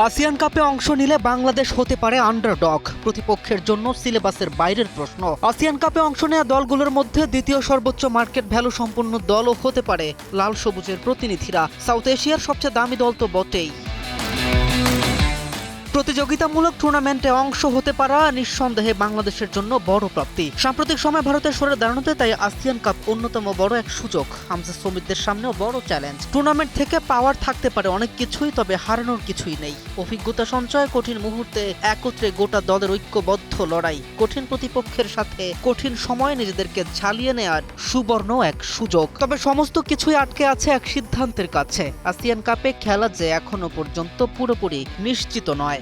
ASEAN কাপে অংশ নিলে বাংলাদেশ হতে পারে আন্ডারডগ, প্রতিপক্ষের জন্য সিলেবাসের বাইরের প্রশ্ন। আসিয়ান কাপে অংশ নেওয়া দলগুলোর মধ্যে দ্বিতীয় সর্বোচ্চ মার্কেট ভ্যালু সম্পন্ন দলও হতে পারে লাল সবুজের প্রতিনিধিরা। সাউথ এশিয়ার সবচেয়ে দামি দল তো বটেই। প্রতিযোগিতামূলক টুর্নামেন্টে অংশ হতে পারা নিঃসন্দেহে বাংলাদেশের জন্য বড় প্রাপ্তি। সাম্প্রতিক সময় ভারতের সরে দাঁড়ানোতে তাই আসিয়ান কাপ অন্যতম বড় এক সুযোগ। হামজা শ্রমিকদের সামনেও বড় চ্যালেঞ্জ। টুর্নামেন্ট থেকে পাওয়ার থাকতে পারে অনেক কিছুই, তবে হারানোর কিছুই নেই। অভিজ্ঞতা সঞ্চয়, কঠিন মুহূর্তে একত্রে গোটা দলের ঐক্যবদ্ধ লড়াই, কঠিন প্রতিপক্ষের সাথে কঠিন সময়ে নিজেদেরকে ঝালিয়ে নেওয়ার সুবর্ণ এক সুযোগ। তবে সমস্ত কিছুই আটকে আছে এক সিদ্ধান্তের কাছে। আসিয়ান কাপে খেলা যে এখনো পর্যন্ত পুরোপুরি নিশ্চিত নয়।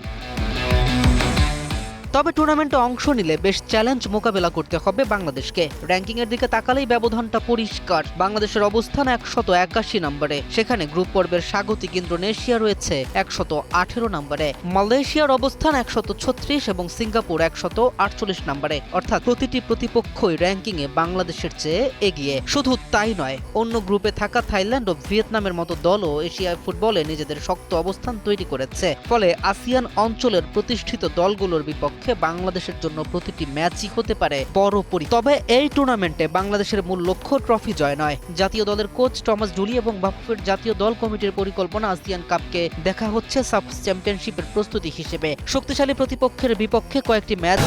তবে টুর্নামেন্টে অংশ নিলে বেশ চ্যালেঞ্জ মোকাবেলা করতে হবে বাংলাদেশকে। র্যাঙ্কিংয়ের দিকে তাকালেই ব্যবধানটা পরিষ্কার। বাংলাদেশের অবস্থান 181 নম্বরে। সেখানে গ্রুপ পর্বের স্বাগতিক ইন্দোনেশিয়া রয়েছে 118 নম্বরে, মালয়েশিয়ার অবস্থান 136 এবং সিঙ্গাপুর 148 নম্বরে। অর্থাৎ প্রতিটি প্রতিপক্ষই র্যাঙ্কিংয়ে বাংলাদেশের চেয়ে এগিয়ে। শুধু তাই নয়, অন্য গ্রুপে থাকা থাইল্যান্ড ও ভিয়েতনামের মতো দলও এশিয়ায় ফুটবলে নিজেদের শক্ত অবস্থান তৈরি করেছে। ফলে আসিয়ান অঞ্চলের প্রতিষ্ঠিত দলগুলোর বিপক্ষে বাংলাদেশের জন্য প্রতিটি ম্যাচই হতে পারে বড় পরি। তবে এই টুর্নামেন্টে বাংলাদেশের মূল লক্ষ্য ট্রফি জয় নয়। জাতীয় দলের কোচ টমাস ডুলি এবং বাফুফের জাতীয় দল কমিটির পরিকল্পনা আসিয়ান কাপকে দেখা হচ্ছে সাফ চ্যাম্পিয়নশিপের প্রস্তুতি হিসেবে। শক্তিশালী প্রতিপক্ষের বিপক্ষে কয়েকটি ম্যাচ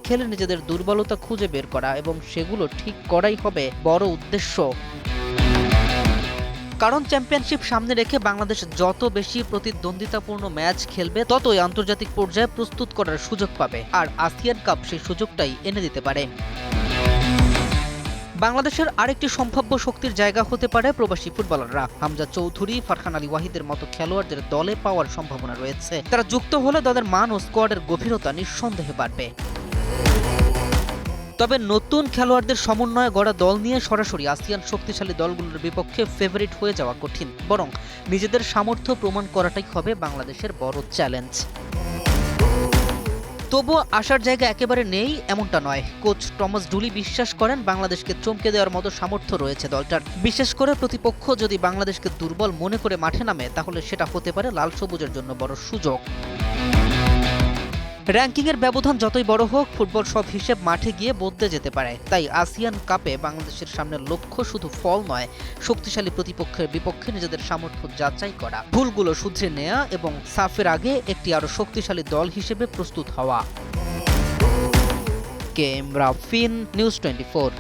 খেলে নিজেদের দুর্বলতা খুঁজে বের করা এবং সেগুলো ঠিক করাই হবে বড় উদ্দেশ্য। কারণ চ্যাম্পিয়নশিপ সামনে রেখে বাংলাদেশ যত বেশি প্রতিদ্বন্দ্বিতাপূর্ণ ম্যাচ খেলবে, ততই আন্তর্জাতিক পর্যায়ে প্রস্তুত করার সুযোগ পাবে। আর আসিয়ান কাপ সেই সুযোগটাই এনে দিতে পারে। বাংলাদেশের আরেকটি সম্ভাব্য শক্তির জায়গা হতে পারে প্রবাসী ফুটবলাররা। হামজা চৌধুরী, ফারহান আলী ওয়াহিদের মতো খেলোয়াড়দের দলে পাওয়ার সম্ভাবনা রয়েছে। তারা যুক্ত হলে দলের মান ও স্কোয়াডের গভীরতা নিঃসন্দেহে বাড়বে। তবে নতুন খেলোয়াড়দের সমন্বয়ে গড়া দল নিয়ে সরাসরি আসিয়ান শক্তিশালী দলগুলোর বিপক্ষে ফেভারিট হয়ে যাওয়া কঠিন। বরং নিজেদের সামর্থ্য প্রমাণ করাটাই হবে বাংলাদেশের বড় চ্যালেঞ্জ। তবুও আসার জায়গা একেবারে নেই এমনটা নয়। কোচ টমাস ডুলি বিশ্বাস করেন বাংলাদেশকে চমকে দেওয়ার মতো সামর্থ্য রয়েছে দলটার। বিশেষ করে প্রতিপক্ষ যদি বাংলাদেশকে দুর্বল মনে করে মাঠে নামে, তাহলে সেটা হতে পারে লাল সবুজের জন্য বড় সুযোগ। র্যাঙ্কিংয়ের ব্যবধান যতই বড় হোক, ফুটবল সব হিসেব মাঠে গিয়ে বদলে যেতে পারে। তাই আসিয়ান কাপে বাংলাদেশের সামনে লক্ষ্য শুধু ফল নয়, শক্তিশালী প্রতিপক্ষের বিপক্ষে নিজেদের সামর্থ্য যাচাই করা, ভুলগুলো শুধরে নেওয়া এবং সাফের আগে একটি আরো শক্তিশালী দল হিসেবে প্রস্তুত হওয়া। K M Rafin, news 24।